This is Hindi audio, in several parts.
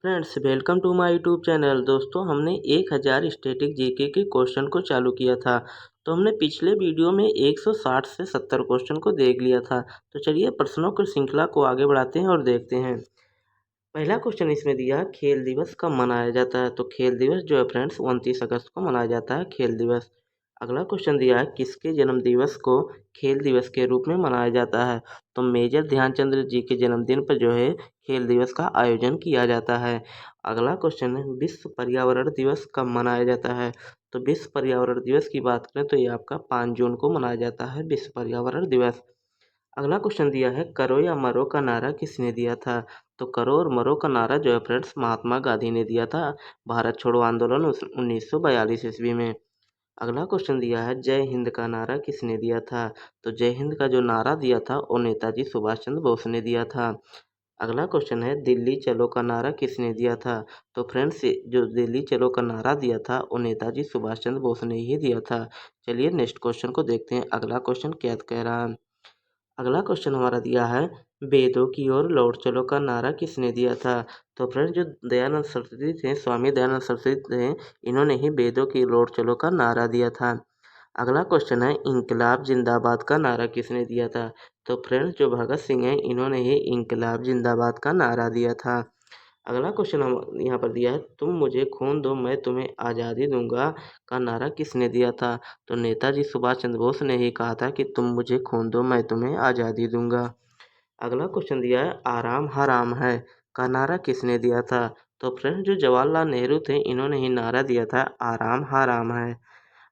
Friends welcome to my YouTube channel. दोस्तों हमने 1000 स्टैटिक जीके के क्वेश्चन को चालू किया था। तो हमने पिछले वीडियो में 160 से 70 क्वेश्चन को देख लिया था। तो चलिए प्रश्नों की श्रृंखला को आगे बढ़ाते हैं और देखते हैं। पहला क्वेश्चन इसमें दिया खेल दिवस कब मनाया जाता है। तो खेल दिवस जो है फ्रेंड्स 29 अगस्त को मनाया जाता है खेल दिवस। अगला क्वेश्चन दिया है किसके जन्म दिवस को खेल दिवस के रूप में मनाया जाता है। तो मेजर ध्यानचंद जी के जन्मदिन पर जो है खेल दिवस का आयोजन किया जाता है। अगला क्वेश्चन है विश्व पर्यावरण दिवस कब मनाया जाता है। तो विश्व पर्यावरण दिवस की बात करें तो ये आपका 5 जून को मनाया जाता है विश्व पर्यावरण दिवस। अगला क्वेश्चन दिया है करो या मरो का नारा किसने दिया था। तो करो और मरो का नारा जो है फ्रेंड्स महात्मा गांधी ने दिया था भारत छोड़ो आंदोलन 1942 ईस्वी में। अगला क्वेश्चन दिया है जय हिंद का नारा किसने दिया था। तो जय हिंद का जो नारा दिया था वो नेताजी सुभाष चंद्र बोस ने दिया था। अगला क्वेश्चन है दिल्ली चलो का नारा किसने दिया था। तो फ्रेंड्स जो दिल्ली चलो का नारा दिया था वो नेताजी सुभाष चंद्र बोस ने ही दिया था। चलिए नेक्स्ट क्वेश्चन को देखते हैं अगला क्वेश्चन क्या कह रहा है। अगला क्वेश्चन हमारा दिया है वेदों की ओर लौट चलो का नारा किसने दिया था। तो फ्रेंड्स जो दयानंद सरस्वती थे स्वामी दयानंद सरस्वती थे इन्होंने ही वेदों की लौट चलो का नारा दिया था। अगला क्वेश्चन है इंकलाब जिंदाबाद का नारा किसने दिया था। तो फ्रेंड्स जो भगत सिंह हैं इन्होंने ही इंकलाब जिंदाबाद का नारा दिया था। अगला क्वेश्चन हम यहाँ पर दिया है तुम मुझे खून दो मैं तुम्हें आज़ादी दूंगा का नारा किसने दिया था। तो नेताजी सुभाष चंद्र बोस ने ही कहा था कि तुम मुझे खून दो मैं तुम्हें आज़ादी दूंगा। अगला क्वेश्चन दिया है आराम हराम है का नारा किसने दिया था। तो फ्रेंड्स जो जवाहरलाल नेहरू थे इन्होंने ही नारा दिया था आराम हराम है।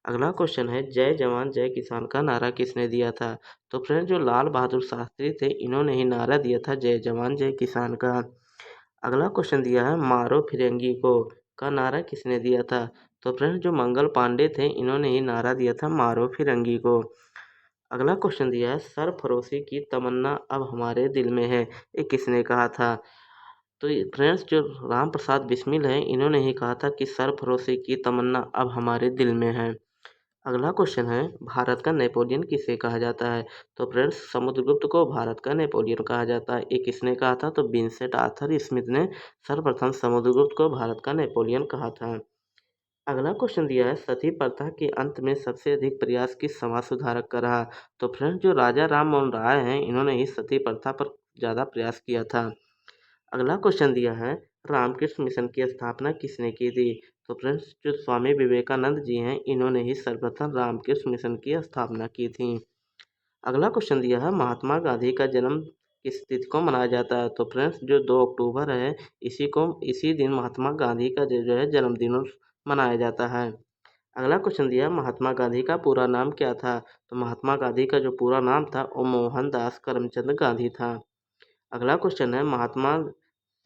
अगला क्वेश्चन है जय जवान जय किसान का नारा किसने दिया था। तो फ्रेंड्स जो लाल बहादुर शास्त्री थे इन्होंने ही नारा दिया था जय जवान जय किसान का। अगला क्वेश्चन दिया है मारो फिरंगी को का नारा किसने दिया था। तो फ्रेंड्स जो मंगल पांडे थे इन्होंने ही नारा दिया था मारो फिरंगी को। अगला क्वेश्चन दिया है सरफरोशी की तमन्ना अब हमारे दिल में है ये किसने कहा था। तो फ्रेंड्स जो राम प्रसाद बिस्मिल हैं इन्होंने ही कहा था कि सरफरोशी की तमन्ना अब हमारे दिल में है। अगला क्वेश्चन है भारत का नेपोलियन किसे कहा जाता है। तो फ्रेंड्स समुद्रगुप्त को भारत का नेपोलियन कहा जाता है ये किसने कहा था। तो विंसेंट आर्थर स्मिथ ने सर्वप्रथम समुद्रगुप्त को भारत का नेपोलियन कहा था। अगला क्वेश्चन दिया है सती प्रथा के अंत में सबसे अधिक प्रयास किस समाज सुधारक का रहा। तो फ्रेंड्स जो राजा राम मोहन राय हैं इन्होंने ही सती प्रथा पर ज़्यादा प्रयास किया था। अगला क्वेश्चन दिया है रामकृष्ण मिशन की स्थापना किसने की थी। तो फ्रेंड्स जो स्वामी विवेकानंद जी हैं इन्होंने ही सर्वप्रथम रामकृष्ण मिशन की स्थापना की थी। अगला क्वेश्चन दिया है महात्मा गांधी का जन्म किस तिथि को मनाया जाता है। तो फ्रेंड्स जो 2 अक्टूबर है इसी दिन महात्मा गांधी का जो है जन्मदिन मनाया जाता है। अगला क्वेश्चन दिया महात्मा गांधी का पूरा नाम क्या था। तो महात्मा गांधी का जो पूरा नाम था वो मोहनदास करमचंद गांधी था। अगला क्वेश्चन है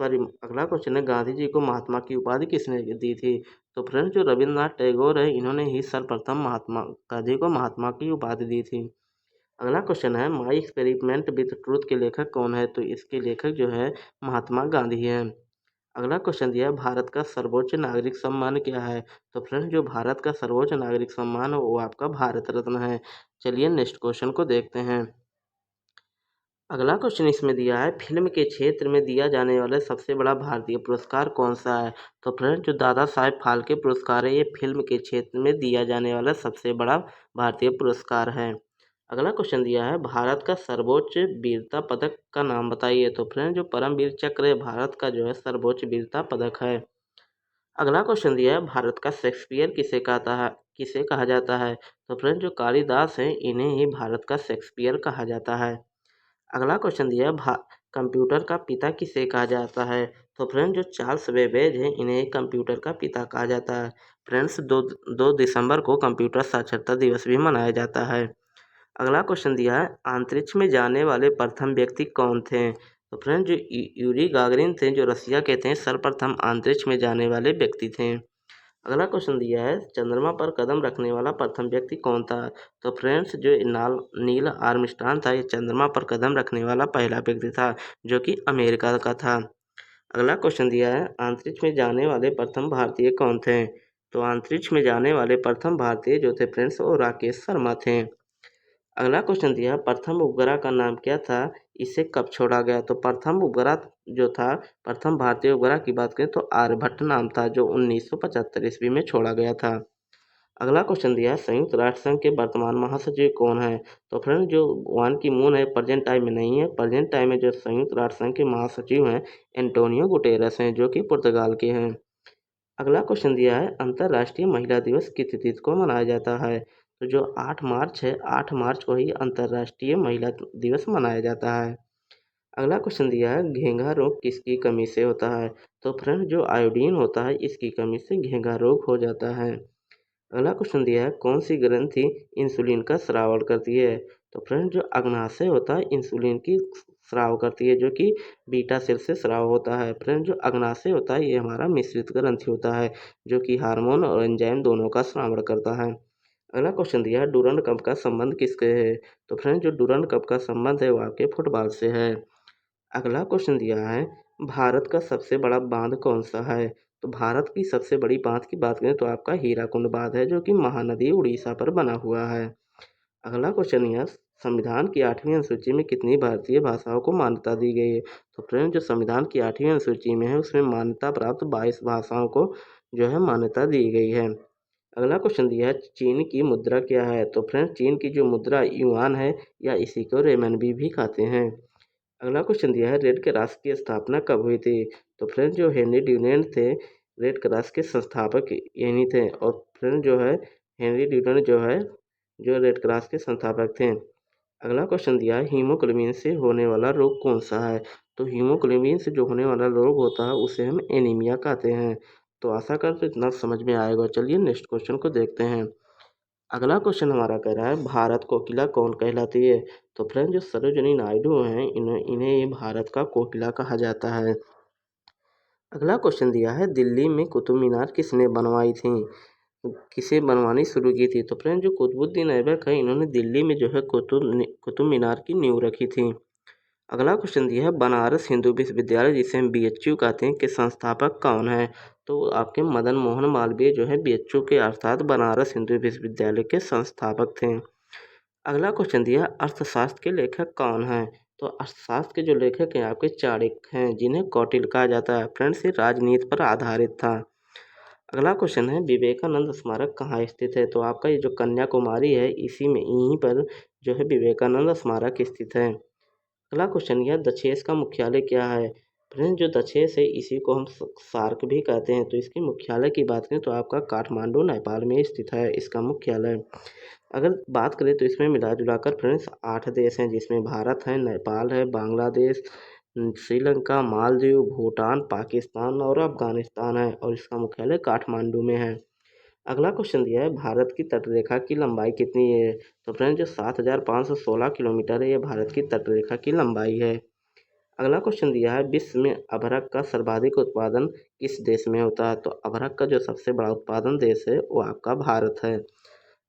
अगला क्वेश्चन है गांधी जी को महात्मा की उपाधि किसने दी थी। तो फ्रेंड्स जो रविंद्रनाथ टैगोर है इन्होंने ही सर्वप्रथम महात्मा गांधी को महात्मा की उपाधि दी थी। अगला क्वेश्चन है माई एक्सपेरिमेंट विद ट्रूथ के लेखक कौन है। तो इसके लेखक जो है महात्मा गांधी हैं। अगला क्वेश्चन दिया है भारत का सर्वोच्च नागरिक सम्मान क्या है। तो फ्रेंड्स जो भारत का सर्वोच्च नागरिक सम्मान है वो आपका भारत रत्न है। चलिए नेक्स्ट क्वेश्चन को देखते हैं। अगला क्वेश्चन इसमें दिया है फिल्म के क्षेत्र में दिया जाने वाला सबसे बड़ा भारतीय पुरस्कार कौन सा है। तो फ्रेंड्स जो दादा साहेब फाल्के पुरस्कार है ये फिल्म के क्षेत्र में दिया जाने वाला सबसे बड़ा भारतीय पुरस्कार है। अगला क्वेश्चन दिया है भारत का सर्वोच्च वीरता पदक का नाम बताइए। तो फ्रेंड्स जो परमवीर चक्र भारत का जो है सर्वोच्च वीरता पदक है। अगला क्वेश्चन दिया है भारत का शेक्सपियर किसे कहा जाता है। तो फ्रेंड्स जो कालिदास हैं इन्हें ही भारत का शेक्सपियर कहा जाता है। अगला क्वेश्चन दिया है कंप्यूटर का पिता किसे कहा जाता है। तो फ्रेंड्स जो चार्ल्स बेबेज हैं इन्हें कंप्यूटर का पिता कहा जाता है। फ्रेंड्स 2 दिसंबर को कंप्यूटर साक्षरता दिवस भी मनाया जाता है। अगला क्वेश्चन दिया है अंतरिक्ष में जाने वाले प्रथम व्यक्ति कौन थे। तो फ्रेंड्स जो यूरी गागरिन थे जो रसिया के थे सर्वप्रथम अंतरिक्ष में जाने वाले व्यक्ति थे। अगला क्वेश्चन दिया है चंद्रमा पर कदम रखने वाला प्रथम व्यक्ति कौन था। तो फ्रेंड्स जो नील आर्मस्ट्रांग था ये चंद्रमा पर कदम रखने वाला पहला व्यक्ति था जो कि अमेरिका का था। अगला क्वेश्चन दिया है अंतरिक्ष में जाने वाले प्रथम भारतीय कौन थे। तो अंतरिक्ष में जाने वाले प्रथम भारतीय जो थे फ्रेंड्स वो राकेश शर्मा थे। अगला क्वेश्चन दिया प्रथम उपग्रह का नाम क्या था इसे कब छोड़ा गया? तो प्रथम उपग्रह जो था, प्रथम भारतीय उपग्रह की बात करें तो आर्यभट्ट नाम था, जो 1975 ईस्वी में छोड़ा गया था। अगला क्वेश्चन दिया है, संयुक्त राष्ट्र संघ के वर्तमान महासचिव कौन है? तो फ्रेंड जो वान की मून है प्रेजेंट टाइम में नहीं है। प्रेजेंट टाइम में जो संयुक्त राष्ट्र संघ के महासचिव हैं एंटोनियो गुटेरस हैं, जो कि पुर्तगाल के हैं। अगला क्वेश्चन दिया है, अंतर्राष्ट्रीय महिला दिवस किस तिथि को मनाया जाता है? तो जो 8 मार्च है, 8 मार्च को ही अंतर्राष्ट्रीय महिला दिवस मनाया जाता है। अगला क्वेश्चन दिया है, घेंघा रोग किसकी कमी से होता है? तो फ्रेंड जो आयोडीन होता है इसकी कमी से घेंघा रोग हो जाता है। अगला क्वेश्चन दिया है, कौन सी ग्रंथि इंसुलिन का स्राव करती है? तो फ्रेंड जो अग्नाशय होता है इंसुलिन की स्राव करती है, जो कि बीटा सेल से स्राव होता है। फ्रेंड जो अग्नाशय होता है ये हमारा मिश्रित ग्रंथि होता है, जो कि हार्मोन और एंजाइम दोनों का स्रावण करता है। अगला क्वेश्चन दिया है, डूरंड कप का संबंध किसके है? तो फ्रेंड जो डूरंड कप का संबंध है वो आपके फुटबॉल से है। अगला क्वेश्चन दिया है, भारत का सबसे बड़ा बांध कौन सा है? तो भारत की सबसे बड़ी बांध की बात करें तो आपका हीराकुंड बांध है, जो कि महानदी उड़ीसा पर बना हुआ है। अगला क्वेश्चन यह, संविधान की 8वीं अनुसूची में कितनी भारतीय भाषाओं को मान्यता दी गई है? तो फ्रेंड जो संविधान की 8वीं अनुसूची में है उसमें मान्यता प्राप्त 22 भाषाओं को जो है मान्यता दी गई है। अगला क्वेश्चन दिया है, चीन की मुद्रा क्या है? तो फ्रेंड चीन की जो मुद्रा युआन है, या इसी को रेमनबी भी कहते हैं। अगला क्वेश्चन दिया है, रेड क्रॉस की स्थापना कब हुई थी? तो फ्रेंड जो हेनरी ड्यूनेंट थे, रेड क्रॉस के संस्थापक यही थे। और फ्रेंड जो है हेनरी ड्यूनेंट जो है जो रेड क्रॉस के संस्थापक थे। अगला क्वेश्चन दिया है, हीमोग्लोबिन से होने वाला रोग कौन सा है? तो हीमोग्लोबिन से जो होने वाला रोग होता है उसे हम एनीमिया कहते हैं। तो आशा करते इतना समझ में आएगा। चलिए नेक्स्ट क्वेश्चन को देखते हैं। अगला क्वेश्चन हमारा कह रहा है, भारत कोकिला कौन कहलाती है? तो फ्रेंड जो सरोजिनी नायडू हैं इन्हें इन्हें ये भारत का कोकिला कहा जाता है। अगला क्वेश्चन दिया है, दिल्ली में कुतुब मीनार किसने बनवाई थी? किसे बनवानी शुरू की थी? तो फ्रेंड जो कुतुबुद्दीन ऐबक है इन्होंने दिल्ली में जो है कुतुब मीनार की नींव रखी थी। अगला क्वेश्चन दिया है, बनारस हिंदू विश्वविद्यालय जिसे हम बीएचयू कहते हैं के संस्थापक कौन है? तो आपके मदन मोहन मालवीय जो है बीएचयू के अर्थात बनारस हिंदू विश्वविद्यालय के संस्थापक थे। अगला क्वेश्चन दिया है, अर्थशास्त्र के लेखक कौन हैं? तो अर्थशास्त्र के जो लेखक हैं आपके चाणक्य हैं, जिन्हें कौटिल्य कहा जाता है। फ्रेंड्स ये राजनीति पर आधारित था। अगला क्वेश्चन है, विवेकानंद स्मारक कहाँ स्थित है? तो आपका ये जो कन्याकुमारी है इसी में यहीं पर जो है विवेकानंद स्मारक स्थित है। अगला क्वेश्चन यह, दक्षेस का मुख्यालय क्या है? फ्रेंड जो दक्षेस है इसी को हम सार्क भी कहते हैं। तो इसके मुख्यालय की बात करें तो आपका काठमांडू नेपाल में स्थित है इसका मुख्यालय। अगर बात करें तो इसमें मिला जुलाकर फ्रेंड्स 8 देश हैं, जिसमें भारत है, नेपाल है, बांग्लादेश, श्रीलंका, मालदीव, भूटान, पाकिस्तान और अफगानिस्तान है, और इसका मुख्यालय काठमांडू में है। अगला क्वेश्चन दिया है, भारत की तटरेखा की लंबाई कितनी है? तो फ्रेंड जो 7,516 किलोमीटर है ये भारत की तटरेखा की लंबाई है। अगला क्वेश्चन दिया है, विश्व में अभ्रक का सर्वाधिक उत्पादन किस देश में होता है? तो अभ्रक का जो सबसे बड़ा उत्पादन देश है वो आपका भारत है।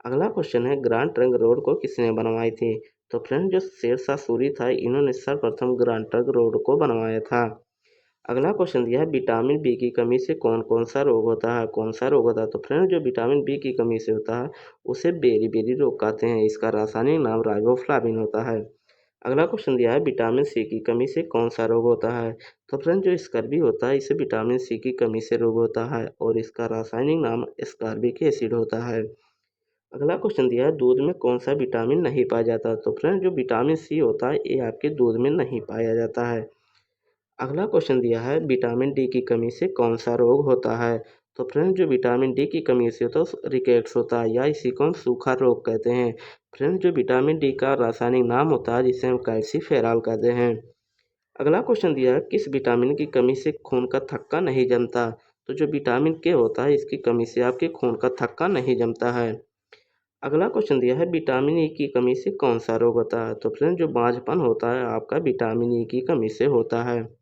अगला क्वेश्चन है, ग्रांड ट्रंक रोड को किसने बनवाई थी? तो फ्रेंड जो शेरशाह सूरी था इन्होंने सर्वप्रथम ग्रांड ट्रंक रोड को बनवाया था। अगला क्वेश्चन दिया है, विटामिन बी की कमी से कौन कौन सा रोग होता है? कौन सा रोग होता है? तो फ्रेंड जो विटामिन बी की कमी से होता है उसे बेरी-बेरी रोग कहते हैं। इसका रासायनिक नाम राइबोफ्लाविन होता है। अगला क्वेश्चन दिया है, विटामिन सी की कमी से कौन सा रोग होता है? तो फ्रेंड जो स्कर्वी होता है इसे विटामिन सी की कमी से रोग होता है, और इसका रासायनिक नाम स्कॉर्बिक एसिड होता है। अगला क्वेश्चन दिया है, दूध में कौन सा विटामिन नहीं पाया जाता? तो फ्रेंड जो विटामिन सी होता है ये आपके दूध में नहीं पाया जाता है। अगला क्वेश्चन दिया है, विटामिन डी की कमी से कौन सा रोग होता है? तो फ्रेंड जो विटामिन डी की कमी से होता है रिकेट्स होता है, या इसी को हम सूखा रोग कहते हैं। फ्रेंड जो विटामिन डी का रासायनिक नाम होता है जिसे हम कैल्सीफेरॉल कहते हैं। अगला क्वेश्चन दिया है, किस विटामिन की कमी से खून का थक्का नहीं जमता? तो जो विटामिन के होता है इसकी कमी से आपके खून का थक्का नहीं जमता है। अगला क्वेश्चन दिया है, विटामिन ई की कमी से कौन सा रोग होता है? तो फ्रेंड जो बांझपन होता है आपका विटामिन ई की कमी से होता है।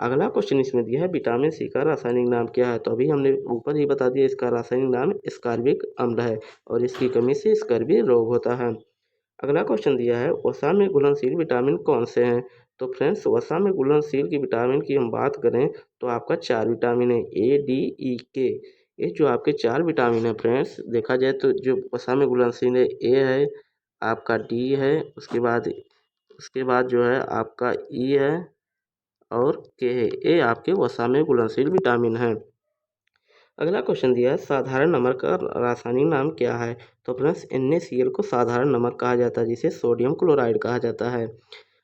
अगला क्वेश्चन इसमें दिया है, विटामिन सी का रासायनिक नाम क्या है? तो अभी हमने ऊपर ही बता दिया, इसका रासायनिक नाम स्कार्बिक अम्ल है, और इसकी कमी से स्कर्वी रोग होता है। अगला क्वेश्चन दिया है, वसा में घुलनशील विटामिन कौन से हैं? तो फ्रेंड्स वसा में घुलनशील की विटामिन की हम बात करें तो आपका 4 विटामिन है, ए डी ई के। ये जो आपके 4 विटामिन है फ्रेंड्स, देखा जाए तो जो वसा में घुलनशील है ए है, आपका डी है, उसके बाद उसके बाद जो है आपका ई है और के है, ये आपके वसा में घुलनशील विटामिन है। अगला क्वेश्चन दिया है साधारण नमक का रासायनिक नाम क्या है। तो फ्रेंड्स NaCl को साधारण नमक कहा जाता है जिसे सोडियम क्लोराइड कहा जाता है।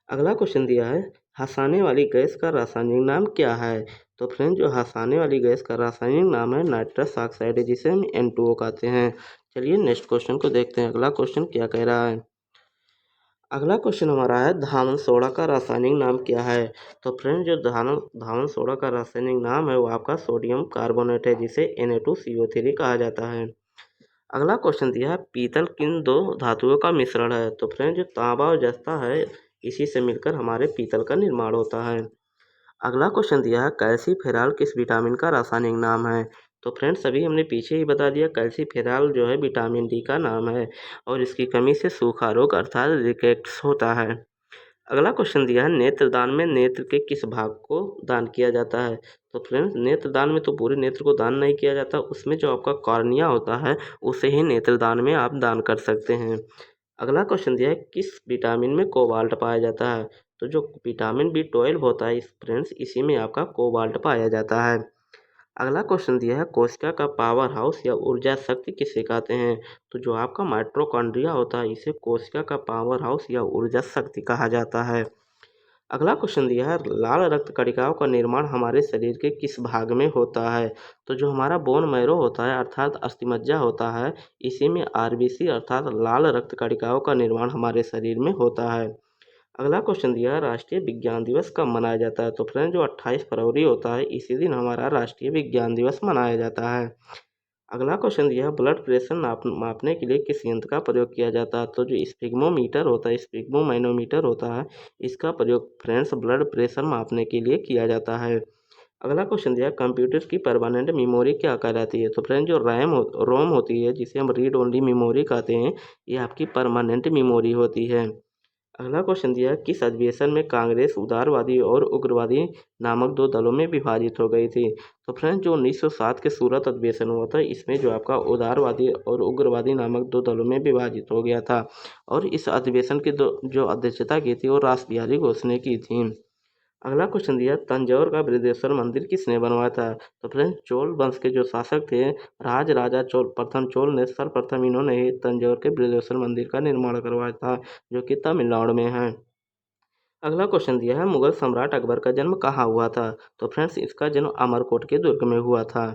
अगला क्वेश्चन दिया है हंसाने वाली गैस का रासायनिक नाम क्या है। तो फ्रेंड जो हंसाने वाली गैस का रासायनिक नाम है नाइट्रस ऑक्साइड है जिसे हम N2O कहते हैं। चलिए नेक्स्ट क्वेश्चन को देखते हैं अगला क्वेश्चन क्या कह रहा है। अगला क्वेश्चन हमारा है धावन सोडा का रासायनिक नाम क्या है। तो फ्रेंड जो धावन सोडा का रासायनिक नाम है वो आपका सोडियम कार्बोनेट है जिसे Na2CO3 कहा जाता है। अगला क्वेश्चन दिया है पीतल किन दो धातुओं का मिश्रण है। तो फ्रेंड जो तांबा और जस्ता है इसी से मिलकर हमारे पीतल का निर्माण होता है। अगला क्वेश्चन दिया है कैल्सीफेरॉल किस विटामिन का रासायनिक नाम है। तो फ्रेंड्स अभी हमने पीछे ही बता दिया कैल्सीफेरॉल जो है विटामिन डी का नाम है और इसकी कमी से सूखा रोग अर्थात रिकेट्स होता है। अगला क्वेश्चन दिया है नेत्रदान में नेत्र के किस भाग को दान किया जाता है। तो फ्रेंड्स नेत्रदान में तो पूरे नेत्र को दान नहीं किया जाता, उसमें जो आपका कॉर्निया होता है उसे ही नेत्रदान में आप दान कर सकते हैं। अगला क्वेश्चन दिया है किस विटामिन में कोबाल्ट पाया जाता है। तो जो विटामिन B12 होता है इस फ्रेंड्स इसी में आपका कोबाल्ट पाया जाता है। अगला क्वेश्चन दिया है कोशिका का पावर हाउस या ऊर्जा शक्ति किसे कहते हैं। तो जो आपका माइटोकॉन्ड्रिया होता है इसे कोशिका का पावर हाउस या ऊर्जा शक्ति कहा जाता है। अगला क्वेश्चन दिया है लाल रक्त कणिकाओं का निर्माण हमारे शरीर के किस भाग में होता है। तो जो हमारा बोन मैरो होता है अर्थात अस्थिमज्जा होता है इसी में RBC अर्थात लाल रक्त कणिकाओं का निर्माण हमारे शरीर में होता है। अगला क्वेश्चन दिया है राष्ट्रीय विज्ञान दिवस कब मनाया जाता है। तो फ्रेंड जो 28 फरवरी होता है इसी दिन हमारा राष्ट्रीय विज्ञान दिवस मनाया जाता है। अगला क्वेश्चन दिया है ब्लड प्रेशर मापने के लिए किस यंत्र का प्रयोग किया जाता है। तो जो स्पिग्मोमीटर होता है स्पिग्मोमैनोमीटर होता है इसका प्रयोग फ्रेंड्स ब्लड प्रेशर मापने के लिए किया जाता है। अगला क्वेश्चन दिया कंप्यूटर की परमानेंट मेमोरी क्या कहलाती है। तो फ्रेंड जो रोम होती है जिसे हम रीड ओनली मेमोरी कहते हैं ये आपकी परमानेंट मेमोरी होती है। अगला क्वेश्चन दिया किस अधिवेशन में कांग्रेस उदारवादी और उग्रवादी नामक दो दलों में विभाजित हो गई थी। तो फ्रेंड्स जो 1907 के सूरत अधिवेशन हुआ था इसमें जो आपका उदारवादी और उग्रवादी नामक दो दलों में विभाजित हो गया था और इस अधिवेशन की जो अध्यक्षता की थी वो रास बिहारी घोष ने की थी। अगला क्वेश्चन दिया तंजौर का बृहदेश्वर मंदिर किसने बनवाया था। तो फ्रेंड्स चोल वंश के जो शासक थे राजा चोल ने सर्वप्रथम इन्होंने ही तंजौर के बृहदेश्वर मंदिर का निर्माण करवाया था जो कि तमिलनाडु में है। अगला क्वेश्चन दिया है मुगल सम्राट अकबर का जन्म कहाँ हुआ था। तो फ्रेंड्स इसका जन्म अमरकोट के दुर्ग में हुआ था।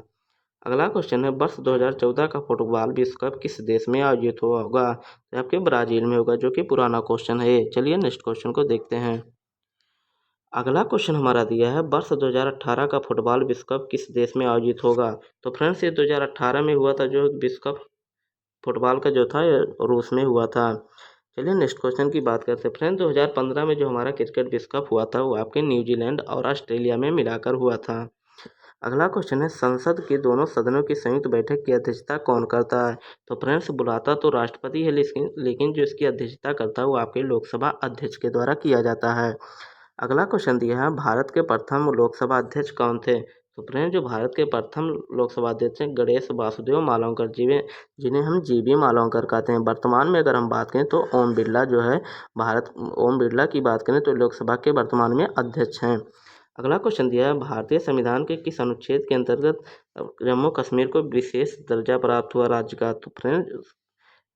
अगला क्वेश्चन है वर्ष 2014 का फुटबॉल विश्व कप किस देश में आयोजित हुआ होगा। तो आपके ब्राजील में होगा जो कि पुराना क्वेश्चन है। चलिए नेक्स्ट क्वेश्चन को देखते हैं। अगला क्वेश्चन हमारा दिया है वर्ष 2018 का फुटबॉल विश्व कप किस देश में आयोजित होगा। तो फ्रेंड्स ये 2018 में हुआ था जो विश्व कप फुटबॉल का जो था ये रूस में हुआ था। चलिए नेक्स्ट क्वेश्चन की बात करते हैं। फ्रेंड्स 2015 में जो हमारा क्रिकेट विश्व कप हुआ था वो आपके न्यूजीलैंड और ऑस्ट्रेलिया में मिलाकर हुआ था। अगला क्वेश्चन है संसद के दोनों सदनों की संयुक्त बैठक की अध्यक्षता कौन करता है। तो फ्रेंड्स बुलाता तो राष्ट्रपति है लेकिन जो इसकी अध्यक्षता करता है वो आपके लोकसभा अध्यक्ष के द्वारा किया जाता है। अगला क्वेश्चन दिया है भारत के प्रथम लोकसभा अध्यक्ष कौन थे। तो फ्रेंड जो भारत के प्रथम लोकसभा अध्यक्ष हैं गणेश वासुदेव मालवंकर जी जिन्हें हम GB मालवंकर कहते हैं। वर्तमान में अगर हम बात करें तो ओम बिरला जो है ओम बिरला की बात करें तो लोकसभा के वर्तमान में अध्यक्ष हैं। अगला क्वेश्चन दिया है भारतीय संविधान के किस अनुच्छेद के अंतर्गत जम्मू कश्मीर को विशेष दर्जा प्राप्त हुआ राज्य का। तो फ्रेंड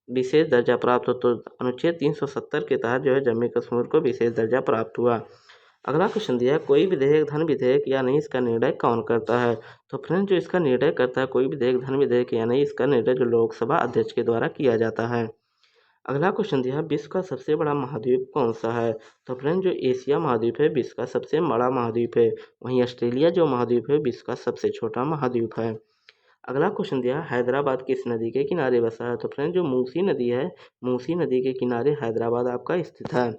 विशेष दर्जा प्राप्त हो तो अनुच्छेद 370 के तहत जो है जम्मू कश्मीर को विशेष दर्जा प्राप्त हुआ। अगला क्वेश्चन दिया है कोई विधेयक धन विधेयक या नहीं इसका निर्णय कौन करता है। तो फ्रेंड जो इसका निर्णय करता है कोई विधेयक धन विधेयक या नहीं इसका निर्णय जो लोकसभा अध्यक्ष के द्वारा किया जाता है। अगला क्वेश्चन दिया है विश्व का सबसे बड़ा महाद्वीप कौन सा है। तो फ्रेंड जो एशिया महाद्वीप है विश्व का सबसे बड़ा महाद्वीप है। वहीं ऑस्ट्रेलिया जो महाद्वीप है विश्व का सबसे छोटा महाद्वीप है। अगला क्वेश्चन दिया हैदराबाद किस नदी के किनारे बसा है। तो फ्रेंड जो मूसी नदी है मूसी नदी के किनारे हैदराबाद आपका स्थित है।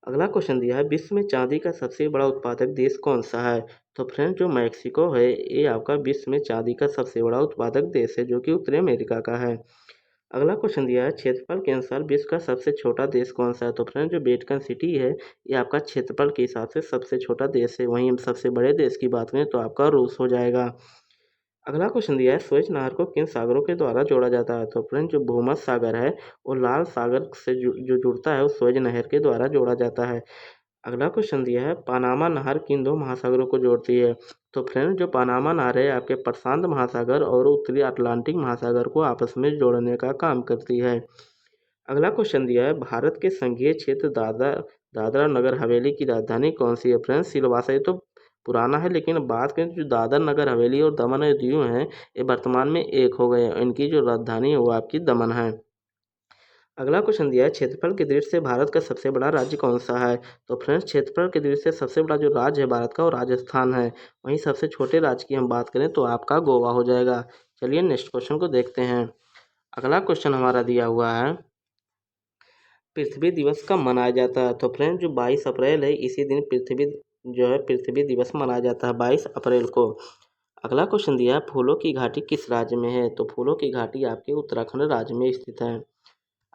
अगला क्वेश्चन दिया है विश्व में चांदी का सबसे बड़ा उत्पादक देश कौन सा है। तो फ्रेंड जो मैक्सिको है ये आपका विश्व में चांदी का सबसे बड़ा उत्पादक देश है जो कि उत्तरी अमेरिका का है। अगला क्वेश्चन दिया है क्षेत्रफल के अनुसार विश्व का सबसे छोटा देश कौन सा है। तो फ्रेंड जो वेटिकन सिटी है ये आपका क्षेत्रफल के हिसाब से सबसे छोटा देश है। वहीं हम सबसे बड़े देश की बात करें तो आपका रूस हो जाएगा। अगला क्वेश्चन दिया है, स्वेज नहर को किन सागरों के द्वारा जोड़ा जाता है? तो फ्रेंड, जो भूमध्य सागर है वो लाल सागर से जो जुड़ता है वो स्वेज नहर के द्वारा जोड़ा जाता है। अगला क्वेश्चन दिया है, पनामा नहर किन दो महासागरों को जोड़ती है? तो फ्रेंड, जो पनामा नहर है आपके प्रशांत महासागर और उत्तरी अटलांटिक महासागर को आपस में जोड़ने का काम करती है। अगला क्वेश्चन दिया है, भारत के संघीय क्षेत्र दादरा नगर हवेली की राजधानी कौन सी है? फ्रेंड्स, सिलवासा। ये तो पुराना है, लेकिन बात करें तो जो दादर नगर हवेली और दमन और दीव हैं ये वर्तमान में एक हो गए हैं। इनकी जो राजधानी है वो आपकी दमन है। अगला क्वेश्चन दिया है, क्षेत्रफल की दृष्टि से भारत का सबसे बड़ा राज्य कौन सा है? तो फ्रेंड्स, क्षेत्रफल की दृष्टि से सबसे बड़ा जो राज्य है भारत का वो राजस्थान है। वहीं सबसे छोटे राज्य की हम बात करें तो आपका गोवा हो जाएगा। चलिए नेक्स्ट क्वेश्चन को देखते हैं। अगला क्वेश्चन हमारा दिया हुआ है, पृथ्वी दिवस कब मनाया जाता है? तो फ्रेंड, जो 22 अप्रैल है इसी दिन पृथ्वी दिवस मनाया जाता है, 22 अप्रैल को। अगला क्वेश्चन दिया है, फूलों की घाटी किस राज्य में है? तो फूलों की घाटी आपके उत्तराखंड राज्य में स्थित है।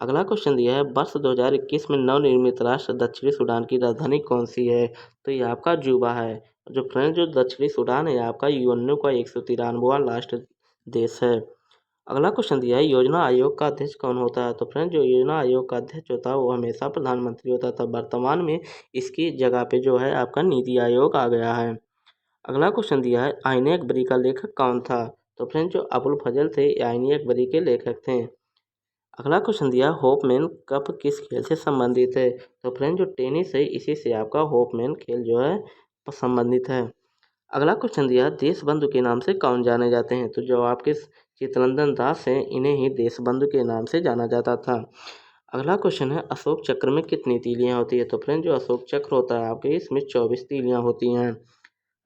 अगला क्वेश्चन दिया है, वर्ष 2021 में नवनिर्मित राष्ट्र दक्षिणी सूडान की राजधानी कौन सी है? तो ये आपका जुबा है। जो फ्रेंड, जो दक्षिणी सूडान है आपका यूएनओ का 193वां राष्ट्र देश है। अगला क्वेश्चन दिया है, योजना आयोग का अध्यक्ष कौन होता है? तो फ्रेंड, जो योजना आयोग का अध्यक्ष होता है वो हमेशा प्रधानमंत्री होता था। वर्तमान में इसकी जगह पे जो है आपका नीति आयोग आ गया है। अगला क्वेश्चन दिया है, आईने अकबरी का लेखक कौन था? तो फ्रेंड, जो अबुल फजल थे ये आईने अकबरी के लेखक थे। अगला क्वेश्चन दिया, होपमैन कप किस खेल से संबंधित है? तो फ्रेंड, जो टेनिस है इसी से आपका होपमैन खेल जो है संबंधित है। अगला क्वेश्चन दिया, देशबंधु के नाम से कौन जाने जाते हैं? तो जो आपके चित्तरंजन दास हैं इन्हें ही देशबंधु के नाम से जाना जाता था। अगला क्वेश्चन है, अशोक चक्र में कितनी तीलियां होती है? तो फ्रेंड, जो अशोक चक्र होता है आपके इसमें 24 तीलियां होती हैं।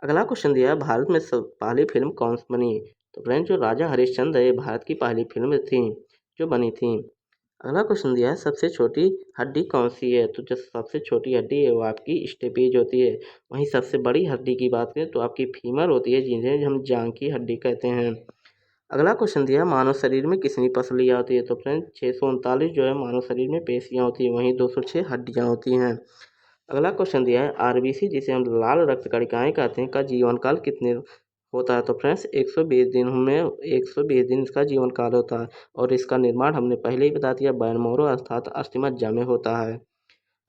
अगला क्वेश्चन दिया, भारत में पहली फिल्म कौन सी बनी? तो फ्रेंड, जो राजा हरिश्चंद्र है भारत की पहली फिल्म थी जो बनी थी। अगला क्वेश्चन दिया है, सबसे छोटी हड्डी कौन सी है? तो जो सबसे छोटी हड्डी है वो आपकी स्टेपेज होती है। वहीं सबसे बड़ी हड्डी की बात करें तो आपकी फीमर होती है जिन्हें हम जांघ की हड्डी कहते हैं। अगला क्वेश्चन दिया, मानव शरीर में कितनी पसलियाँ होती है? तो फ्रेंड, 639 जो है मानव शरीर में पेशियाँ होती हैं, वहीं 206 हड्डियाँ होती हैं। अगला क्वेश्चन दिया है, आरबीसी जिसे हम लाल रक्त कणिकाएं कहते हैं का जीवन काल कितने होता है? तो फ्रेंड्स, 120 दिन में 120 दिन इसका जीवन काल होता है और इसका निर्माण हमने पहले ही बता दिया, बैन मैरो अर्थात अस्थिमज्जा में होता है।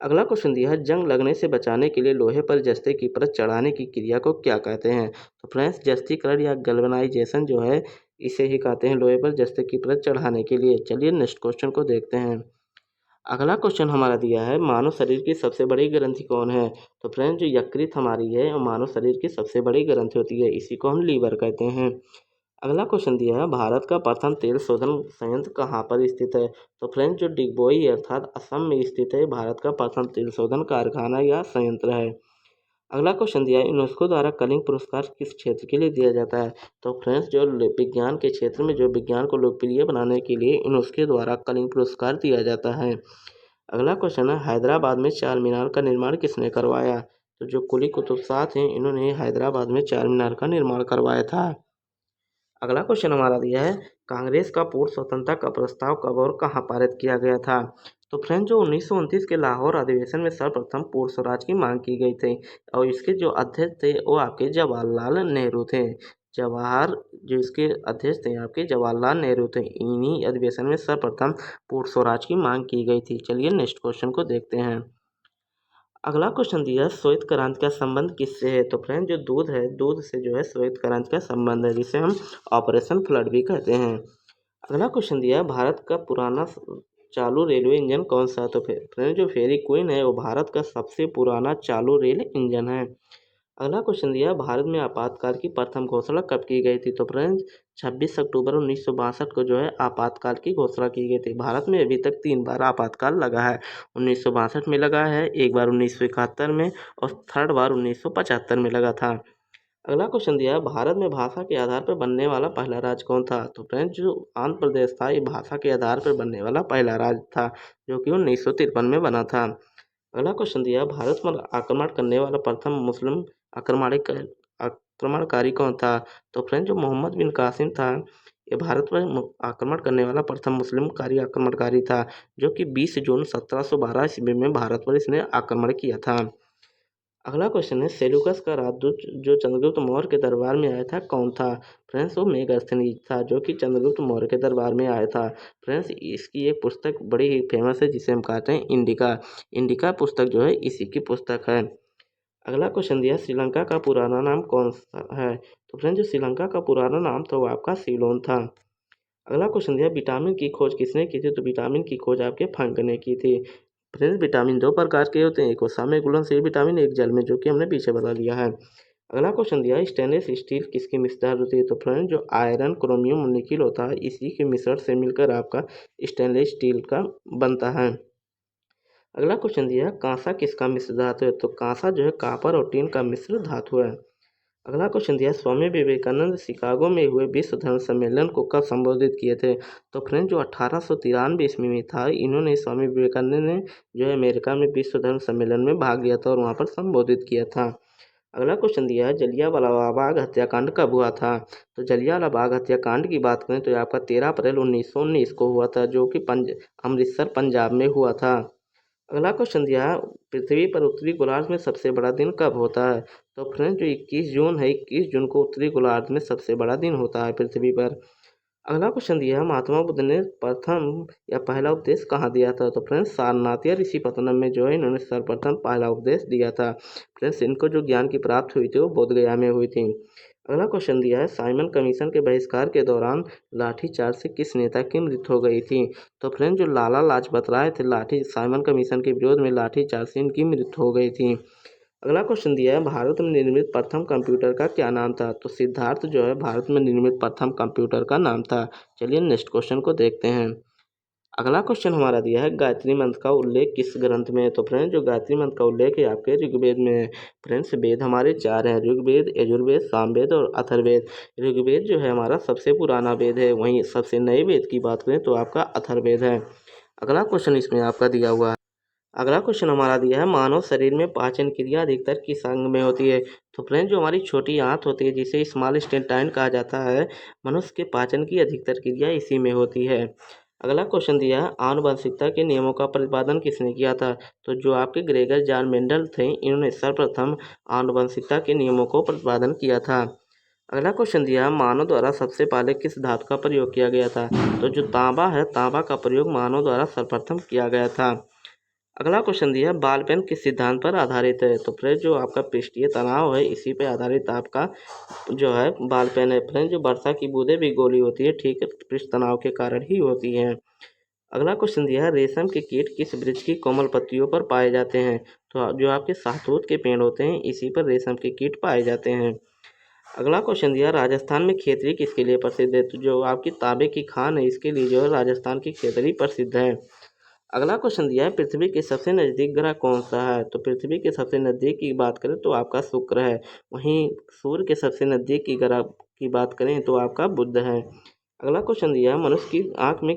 अगला क्वेश्चन दिया है, जंग लगने से बचाने के लिए लोहे पर जस्ते की परत चढ़ाने की क्रिया को क्या कहते हैं? तो फ्रेंड्स, जस्तीकरण या गैल्वेनाइजेशन जो है इसे ही कहते हैं लोहे पर जस्ते की परत चढ़ाने के लिए। चलिए नेक्स्ट क्वेश्चन को देखते हैं। अगला क्वेश्चन हमारा दिया है, मानव शरीर की सबसे बड़ी ग्रंथि कौन है? तो फ्रेंड, जो यकृत हमारी है और मानव शरीर की सबसे बड़ी ग्रंथि होती है, इसी को हम लीवर कहते हैं। अगला क्वेश्चन दिया है, भारत का प्रथम तेल शोधन संयंत्र कहाँ पर स्थित है? तो फ्रेंड, जो डिगबोई अर्थात असम में स्थित है भारत का प्रथम तेल शोधन कारखाना या संयंत्र है। अगला क्वेश्चन दिया है, यूनेस्को द्वारा कलिंग पुरस्कार किस क्षेत्र के लिए दिया जाता है? तो फ्रेंड्स, जो विज्ञान के क्षेत्र में जो विज्ञान को लोकप्रिय बनाने के लिए यूनेस्को द्वारा कलिंग पुरस्कार दिया जाता है। अगला क्वेश्चन है, हैदराबाद में चार मीनार का निर्माण किसने करवाया? तो जो कुली कुतुब शाह थे इन्होंने हैदराबाद में चार मीनार का निर्माण करवाया था। अगला क्वेश्चन हमारा दिया है, कांग्रेस का पूर्ण स्वतंत्रता का प्रस्ताव कब और कहाँ पारित किया गया था? तो फ्रेंड, जो 1929 के लाहौर अधिवेशन में सर्वप्रथम पूर्ण स्वराज की मांग की गई थी और इसके जो अध्यक्ष थे वो आपके जवाहरलाल नेहरू थे। जवाहर जो इसके अध्यक्ष थे आपके जवाहरलाल नेहरू थे। इन्हीं अधिवेशन में सर्वप्रथम पूर्ण स्वराज की मांग की गई थी। चलिए नेक्स्ट क्वेश्चन को देखते हैं। अगला क्वेश्चन दिया है, श्वेत क्रांति का संबंध किससे है? तो फ्रेंड, जो दूध है दूध से जो है श्वेत क्रांति का संबंध है जिसे हम ऑपरेशन फ्लड भी कहते हैं। अगला क्वेश्चन दिया है, भारत का पुराना चालू रेलवे इंजन कौन सा है? तो फ्रेंड, जो फेरी क्वीन है वो भारत का सबसे पुराना चालू रेल इंजन है। अगला क्वेश्चन दिया, भारत में आपातकाल की प्रथम घोषणा कब की गई थी? तो फ्रेंड्स, 26 अक्टूबर 1962 को जो है आपातकाल की घोषणा की गई थी। भारत में अभी तक 3 बार आपातकाल लगा है। 1962 में लगा है, एक बार 1971 में और थर्ड बार 1975 में लगा था। अगला क्वेश्चन दिया है, भारत में भाषा के आधार पर बनने वाला पहला राज्य कौन था? तो फ्रेंड्स, जो आंध्र प्रदेश था ये भाषा के आधार पर बनने वाला पहला राज्य था जो कि 1953 में बना था। अगला क्वेश्चन दिया, भारत पर आक्रमण करने वाला प्रथम मुस्लिम आक्रमणकारी कौन था? तो फ्रेंड, जो मोहम्मद बिन कासिम था ये भारत पर आक्रमण करने वाला प्रथम मुस्लिमकारी आक्रमणकारी था जो कि 20 जून 1712 ईस्वी में भारत पर इसने आक्रमण किया था। अगला क्वेश्चन है सेल्यूकस का राजदूत जो चंद्रगुप्त मौर्य के दरबार में आया था कौन था? फ्रेंड्स वो मेगास्थनीज था जो कि चंद्रगुप्त मौर्य के दरबार में आया था। फ्रेंड्स इसकी एक पुस्तक बड़ी ही फेमस है जिसे हम कहते हैं इंडिका। इंडिका पुस्तक जो है इसी की पुस्तक है। अगला क्वेश्चन दिया श्रीलंका का पुराना नाम कौन सा है? तो फ्रेंड्स जो श्रीलंका का पुराना नाम था वो आपका सीलोन था। अगला क्वेश्चन दिया विटामिन की खोज किसने की थी? तो विटामिन की खोज आपके फंक ने की थी। फ्रेंड्स विटामिन दो प्रकार के होते हैं, एक वसा में घुलनशील विटामिन, एक जल में, जो कि हमने पीछे बता लिया है। अगला क्वेश्चन दिया स्टेनलेस स्टील किसकी मिश्रधातु होती है? तो फ्रेंड्स जो आयरन क्रोमियम निकिल होता है इसी के मिश्रण से मिलकर आपका स्टेनलेस स्टील का बनता है। अगला क्वेश्चन दिया कांसा किसका मिश्र धातु है? तो कांसा जो है कापर और टीन का मिश्र धातु है। अगला क्वेश्चन दिया स्वामी विवेकानंद शिकागो में हुए विश्व धर्म सम्मेलन को कब संबोधित किए थे? तो फ्रेंड जो 1893 ईस्वी में था, इन्होंने स्वामी विवेकानंद ने जो है अमेरिका में विश्व धर्म सम्मेलन में भाग लिया था और वहाँ पर संबोधित किया था। अगला क्वेश्चन दिया है जलियांवाला बाग हत्याकांड कब हुआ था? तो जलियांवाला बाग हत्याकांड की बात करें तो आपका 13 अप्रैल 1919 को हुआ था, जो कि अमृतसर पंजाब में हुआ था। अगला क्वेश्चन दिया है पृथ्वी पर उत्तरी गोलार्ध में सबसे बड़ा दिन कब होता है? तो फ्रेंड्स जो 21 जून है, 21 जून को उत्तरी गोलार्ध में सबसे बड़ा दिन होता है पृथ्वी पर। अगला क्वेश्चन दिया है महात्मा बुद्ध ने प्रथम या पहला उपदेश कहाँ दिया था? तो फ्रेंड्स सारनाथ या ऋषिपतनम में जो है इन्होंने सर्वप्रथम पहला उपदेश दिया था। फ्रेंड्स इनको जो ज्ञान की प्राप्ति हुई थी वो बोधगया में हुई थी। अगला क्वेश्चन दिया है साइमन कमीशन के बहिष्कार के दौरान लाठीचार्ज से किस नेता की मृत्यु हो गई थी? तो फ्रेंड जो लाला लाजपत राय थे लाठी साइमन कमीशन के विरोध में लाठीचार्ज से इनकी मृत्यु हो गई थी। अगला क्वेश्चन दिया है भारत में निर्मित प्रथम कंप्यूटर का क्या नाम था? तो सिद्धार्थ जो है भारत में निर्मित प्रथम कंप्यूटर का नाम था। चलिए नेक्स्ट क्वेश्चन को देखते हैं। अगला क्वेश्चन हमारा दिया है गायत्री मंत्र का उल्लेख किस ग्रंथ में है? तो फ्रेंड्स जो गायत्री मंत्र का उल्लेख है आपके ऋग्वेद में है। फ्रेंड्स वेद हमारे चार हैं, ऋग्वेद, यजुर्वेद, सामवेद और अथर्ववेद। ऋग्वेद जो है हमारा सबसे पुराना वेद है, वहीं सबसे नए वेद की बात करें तो आपका अथर्ववेद है। अगला क्वेश्चन इसमें आपका दिया हुआ है। अगला क्वेश्चन हमारा दिया है मानव शरीर में पाचन क्रिया अधिकतर किस अंग में होती है? तो फ्रेंड जो हमारी छोटी आंत होती है जिसे स्मॉल इंटेस्टाइन कहा जाता है, मनुष्य के पाचन की अधिकतर क्रिया इसी में होती है। अगला क्वेश्चन दिया है आनुवंशिकता के नियमों का प्रतिपादन किसने किया था? तो जो आपके ग्रेगर जॉन मेंडल थे इन्होंने सर्वप्रथम आनुवंशिकता के नियमों को प्रतिपादन किया था। अगला क्वेश्चन दिया है मानव द्वारा सबसे पहले किस धातु का प्रयोग किया गया था? तो जो तांबा है, तांबा का प्रयोग मानव द्वारा सर्वप्रथम किया गया था। अगला क्वेश्चन दिया है बाल पेन किस सिद्धांत पर आधारित है? तो फ्रेंड जो आपका पृष्ठीय तनाव है इसी पे आधारित आपका जो है बाल पेन है। फ्रेंड जो वर्षा की बूंदें भी गोली होती है, ठीक है, पृष्ठ तनाव के कारण ही होती हैं। अगला क्वेश्चन दिया है रेशम के कीट किस वृक्ष की कोमल पत्तियों पर पाए जाते हैं? तो जो आपके शहतूत के पेड़ होते हैं इसी पर रेशम के कीट पाए जाते हैं। अगला क्वेश्चन दिया राजस्थान में खेतरी किसके लिए प्रसिद्ध है? तो जो आपकी तांबे की खान है इसके लिए जो है राजस्थान की खेतरी प्रसिद्ध है। अगला क्वेश्चन दिया है पृथ्वी के सबसे नज़दीक ग्रह कौन सा है? तो पृथ्वी के सबसे नज़दीक की बात करें तो आपका शुक्र है, वहीं सूर्य के सबसे नज़दीक की ग्रह की बात करें तो आपका बुध है। अगला क्वेश्चन दिया है मनुष्य की आँख में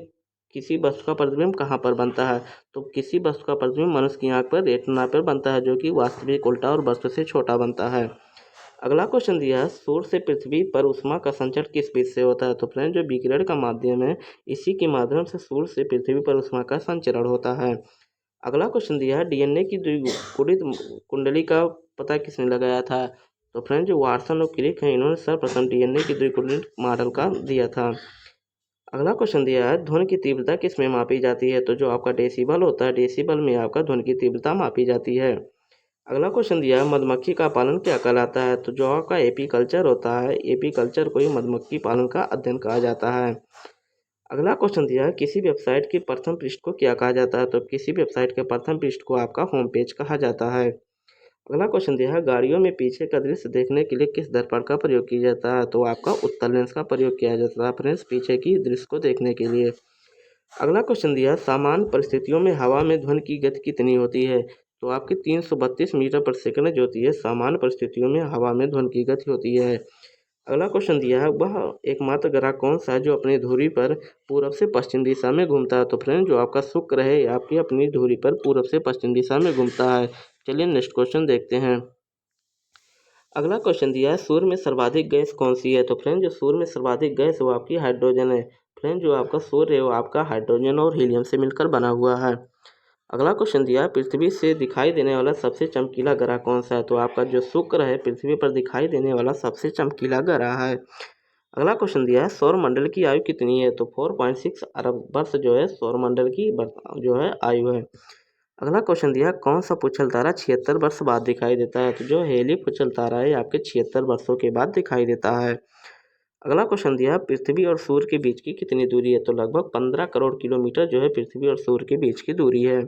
किसी वस्तु का प्रतिबिंब कहाँ पर बनता है? तो किसी वस्तु का प्रतिबिंब मनुष्य की आँख पर रेटिना पर बनता है, जो कि वास्तविक उल्टा और वस्तु से छोटा बनता है। अगला क्वेश्चन दिया है सूर्य से पृथ्वी पर ऊष्मा का संचरण किस विधि से होता है? तो फ्रेंड जो विकिरण का माध्यम है इसी के माध्यम से सूर्य से पृथ्वी पर ऊष्मा का संचरण होता है। अगला क्वेश्चन दिया है डीएनए की द्विकुटित कुंडली का पता किसने लगाया था? तो फ्रेंड जो वाटसन और क्रिक हैं इन्होंने सर्वप्रथम डीएनए की द्विकुटित मॉडल का दिया था। अगला क्वेश्चन दिया है ध्वनि की तीव्रता किस में मापी जाती है? तो जो आपका डेसिबल होता है, डेसिबल में आपका ध्वनि की तीव्रता मापी जाती है। अगला क्वेश्चन दिया है मधुमक्खी का पालन क्या कहलाता है? तो जो आपका एपीकल्चर होता है, एपीकल्चर को ही मधुमक्खी पालन का अध्ययन कहा जाता है। अगला क्वेश्चन दिया है किसी वेबसाइट के प्रथम पृष्ठ को क्या कहा जाता है? तो किसी वेबसाइट के प्रथम पृष्ठ को आपका होम पेज कहा जाता है। अगला क्वेश्चन दिया है गाड़ियों में पीछे का दृश्य देखने के लिए किस दर्पण का प्रयोग किया जाता है? तो आपका उत्तल लेंस का प्रयोग किया जाता है फ्रेंड्स पीछे की दृश्य को देखने के लिए। अगला क्वेश्चन दिया है सामान्य परिस्थितियों में हवा में ध्वनि की गति कितनी होती है? तो आपकी 332 मीटर पर सेकंड जो होती है सामान्य परिस्थितियों में हवा में ध्वनि की गति होती है। अगला क्वेश्चन दिया है वह एकमात्र ग्रह कौन सा है जो अपनी धुरी पर पूरब से पश्चिम दिशा में घूमता है? तो फ्रेंड जो आपका शुक्र है आपकी अपनी धुरी पर पूरब से पश्चिम दिशा में घूमता है। चलिए नेक्स्ट क्वेश्चन देखते हैं। अगला क्वेश्चन दिया है सूर्य में सर्वाधिक गैस कौन सी है? तो फ्रेंड जो सूर्य में सर्वाधिक गैस वो आपकी हाइड्रोजन है। फ्रेंड जो आपका सूर्य है वो आपका हाइड्रोजन और हीलियम से मिलकर बना हुआ है। अगला क्वेश्चन दिया है, पृथ्वी से दिखाई देने वाला सबसे चमकीला ग्रह कौन सा है? तो आपका जो शुक्र है पृथ्वी पर दिखाई देने वाला सबसे चमकीला ग्रह है। अगला क्वेश्चन दिया है, सौर मंडल की आयु कितनी है? तो 4.6 अरब वर्ष जो है सौर मंडल की जो है आयु है। अगला क्वेश्चन दिया है, कौन सा पुच्छल तारा 76 वर्ष बाद दिखाई देता है? तो जो हेली पुच्छल तारा है आपके 76 वर्षों के बाद दिखाई देता है। अगला क्वेश्चन दिया है, पृथ्वी और सूर्य के बीच की कितनी दूरी है? तो लगभग 15 करोड़ किलोमीटर जो है पृथ्वी और सूर्य के बीच की दूरी है।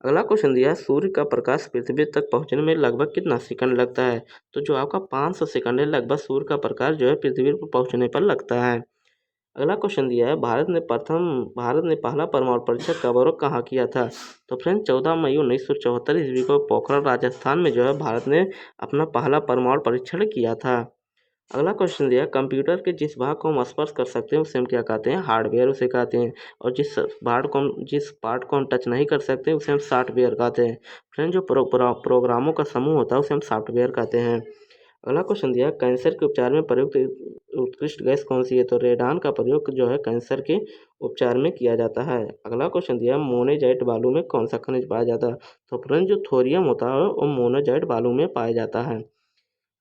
अगला क्वेश्चन दिया है, सूर्य का प्रकाश पृथ्वी तक पहुंचने में लगभग कितना सेकंड लगता है? तो जो आपका 500 सेकंड है लगभग सूर्य का प्रकाश जो है पृथ्वी पर पहुंचने पर लगता है। अगला क्वेश्चन दिया है, भारत ने पहला परमाणु परीक्षण कब और कहाँ किया था? तो फ्रेंड 14 मई 1974 ईस्वी को पोखरण राजस्थान में जो है भारत ने अपना पहला परमाणु परीक्षण किया था। अगला क्वेश्चन दिया है, कंप्यूटर के जिस भाग को हम स्पर्श कर सकते हैं उसे हम क्या कहते हैं? हार्डवेयर उसे कहते हैं। और जिस पार्ट को हम टच नहीं कर सकते उसे हम सॉफ्टवेयर कहते हैं। फ्रेंड जो प्रोग्रामों का समूह होता है उसे हम सॉफ्टवेयर कहते हैं। अगला क्वेश्चन दिया है, कैंसर के उपचार में प्रयुक्त उत्कृष्ट गैस कौन सी है? तो रेडान का प्रयोग जो है कैंसर के उपचार में किया जाता है। अगला क्वेश्चन दिया है, मोनेजाइट बालू में कौन सा खनिज पाया जाता है? तो फ्रेंड जो थोरियम होता है वो मोनेजाइट बालू में पाया जाता है।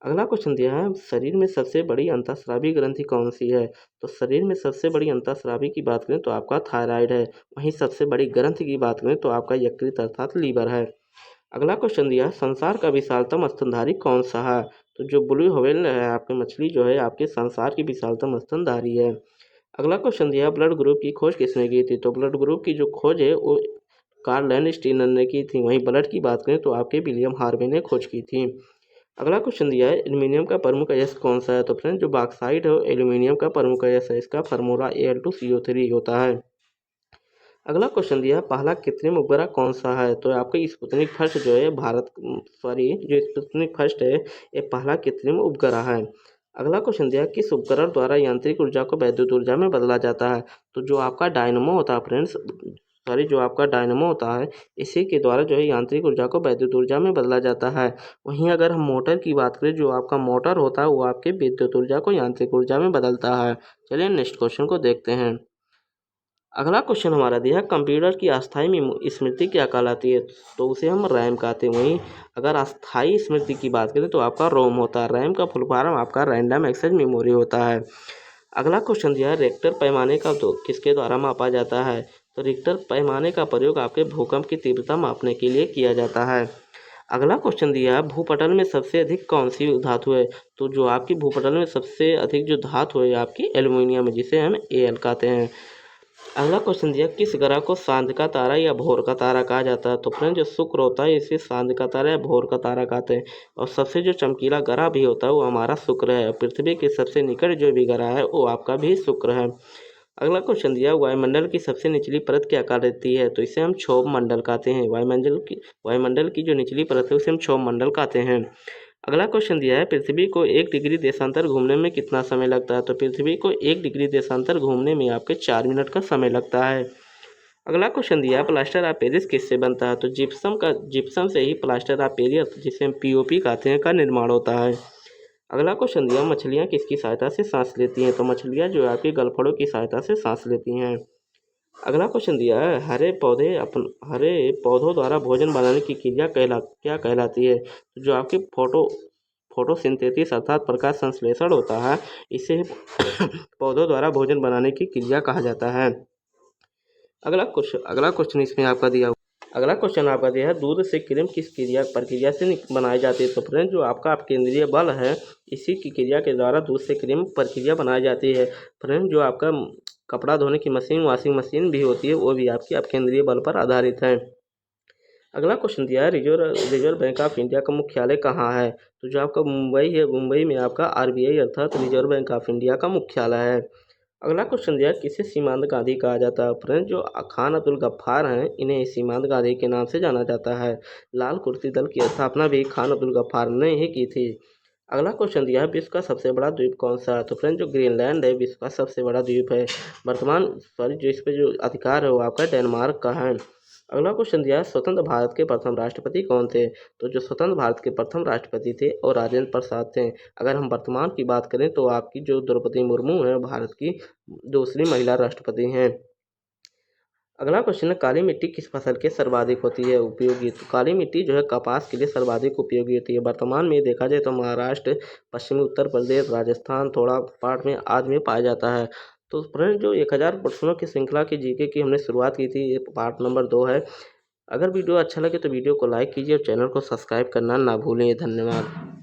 अगला क्वेश्चन दिया है, शरीर में सबसे बड़ी अंतःस्रावी ग्रंथि कौन सी है? तो शरीर में सबसे बड़ी अंतःस्रावी की बात करें तो आपका थायराइड है। वहीं सबसे बड़ी ग्रंथि की बात करें तो आपका यकृत अर्थात लीवर है। अगला क्वेश्चन दिया है, संसार का विशालतम स्तनधारी कौन सा है? तो जो ब्लू व्हेल है आपकी मछली जो है आपके संसार की विशालतम स्तनधारी है। अगला क्वेश्चन दिया है, ब्लड ग्रुप की खोज किसने की थी? तो ब्लड ग्रुप की जो खोज है वो कार्ल लैंडस्टीनर ने की थी। वहीं ब्लड की बात करें तो आपके विलियम हार्वे ने खोज की थी। अगला क्वेश्चन दिया है, एल्यूमिनियम का प्रमुख अयस्क कौन सा है? तो फ्रेंड जो बॉक्साइट है वो एल्यूमिनियम का प्रमुख अयस्क है। इसका फार्मूला Al2CO3 होता है। अगला क्वेश्चन दिया है, पहला कृत्रिम उपग्रह कौन सा है? तो आपका स्पुतनिक फर्स्ट जो है जो स्पुतनिक फर्स्ट है ये पहला कृत्रिम उपग्रह है। अगला क्वेश्चन दिया है, किस उपकरण द्वारा यांत्रिक ऊर्जा को वैद्युत ऊर्जा में बदला जाता है? तो जो आपका डायनमो होता है फ्रेंड्स जो आपका डायनमो होता है इसी के द्वारा जो है यांत्रिक ऊर्जा को वैद्युत ऊर्जा में बदला जाता है। वहीं अगर हम मोटर की बात करें जो आपका मोटर होता है वो आपके विद्युत ऊर्जा को यांत्रिक ऊर्जा में बदलता है। चलिए नेक्स्ट क्वेश्चन को देखते हैं। अगला क्वेश्चन हमारा दिया है, कंप्यूटर की अस्थायी स्मृति क्या कहलाती है? तो उसे हम रैम कहते हैं। वहीं अगर अस्थायी स्मृति की बात करें तो आपका रोम होता है। रैम का फुल फॉर्म आपका रैंडम एक्सेस मेमोरी होता है। अगला क्वेश्चन दिया है, रिक्टर पैमाने का तो किसके द्वारा मापा जाता है? तो रिक्टर पैमाने का प्रयोग आपके भूकंप की तीव्रता मापने के लिए किया जाता है। अगला क्वेश्चन दिया है, भूपटल में सबसे अधिक कौन सी धातु है? तो जो आपकी भूपटल में सबसे अधिक जो धातु है आपकी एल्युमिनियम है जिसे हम Al कहते हैं। अगला क्वेश्चन दिया, किस ग्रह को सांझ का तारा या भोर का तारा कहा जाता है? तो फ्रेंड जो शुक्र होता है इसे सांझ का तारा या भोर का तारा कहते हैं। और सबसे जो चमकीला ग्रह भी होता है वो हमारा शुक्र है। पृथ्वी के सबसे निकट जो भी ग्रह है वो आपका भी शुक्र है। अगला क्वेश्चन दिया, वायुमंडल की सबसे निचली परत क्या कहलाती है? तो इसे हम क्षोभ मंडल कहते हैं। वायुमंडल की जो निचली परत है उसे हम क्षोभ मंडल कहते हैं। अगला क्वेश्चन दिया है, पृथ्वी को 1 डिग्री देशांतर घूमने में कितना समय लगता है? तो पृथ्वी को 1 डिग्री देशांतर घूमने में आपके 4 मिनट का समय लगता है। अगला क्वेश्चन दिया है, प्लास्टर ऑफ पेरिस किससे बनता है? तो जिप्सम से ही प्लास्टर ऑफ पेरिस जिसे हम पीओपी कहते हैं का निर्माण होता है। अगला क्वेश्चन दिया, मछलियाँ किसकी सहायता से सांस लेती हैं? तो मछलियाँ जो है आपकी गलफड़ों की सहायता से सांस लेती हैं। अगला क्वेश्चन दिया है, हरे पौधों द्वारा भोजन बनाने की क्रिया क्या कहलाती है? तो जो आपकी फोटोसिंथेसिस अर्थात प्रकाश संश्लेषण होता है इसे पौधों द्वारा भोजन बनाने की क्रिया कहा जाता है। अगला क्वेश्चन इसमें आपका दिया अगला क्वेश्चन आपका दिया है, दूध से क्रीम किस प्रक्रिया से बनाई जाती है? तो फ्रेंड जो आपका अपकेंद्रीय बल है इसी की क्रिया के द्वारा दूध से क्रीम प्रक्रिया बनाई जाती है। फ्रेंड जो आपका कपड़ा धोने की मशीन वॉशिंग मशीन भी होती है वो भी आपकी अपकेंद्रीय बल पर आधारित है। अगला क्वेश्चन दिया है, रिजर्व बैंक ऑफ इंडिया का मुख्यालय कहाँ है? तो जो आपका मुंबई है मुंबई में आपका आरबीआई अर्थात रिजर्व बैंक ऑफ इंडिया का मुख्यालय है। अगला क्वेश्चन दिया, किसे सीमांत गांधी कहा जाता है? फ्रेंड जो खान अब्दुल गफ्फार हैं इन्हें सीमांत गांधी के नाम से जाना जाता है। लाल कुर्ती दल की स्थापना भी खान अब्दुल गफ्फार ने ही की थी। अगला क्वेश्चन दिया है, विश्व का सबसे बड़ा द्वीप कौन सा है? तो फ्रेंड जो ग्रीनलैंड है विश्व का सबसे बड़ा द्वीप है। जो इस पे जो अधिकार है वो आपका डेनमार्क का है। अगला क्वेश्चन दिया है, स्वतंत्र भारत के प्रथम राष्ट्रपति कौन थे? तो जो स्वतंत्र भारत के प्रथम राष्ट्रपति थे और राजेंद्र प्रसाद थे। अगर हम वर्तमान की बात करें तो आपकी जो द्रौपदी मुर्मू है भारत की दूसरी महिला राष्ट्रपति हैं। अगला क्वेश्चन है, काली मिट्टी किस फसल के सर्वाधिक होती है उपयोगी? तो काली मिट्टी जो है कपास के लिए सर्वाधिक उपयोगी होती है। वर्तमान में देखा जाए तो महाराष्ट्र, पश्चिमी उत्तर प्रदेश, राजस्थान, थोड़ा पार्ट में आदि में पाया जाता है। तो फ्रेंड, जो 1000 प्रश्नों की श्रृंखला की जीके की हमने शुरुआत की थी, ये पार्ट नंबर 2 है। अगर वीडियो अच्छा लगे तो वीडियो को लाइक कीजिए और चैनल को सब्सक्राइब करना ना भूलें। धन्यवाद।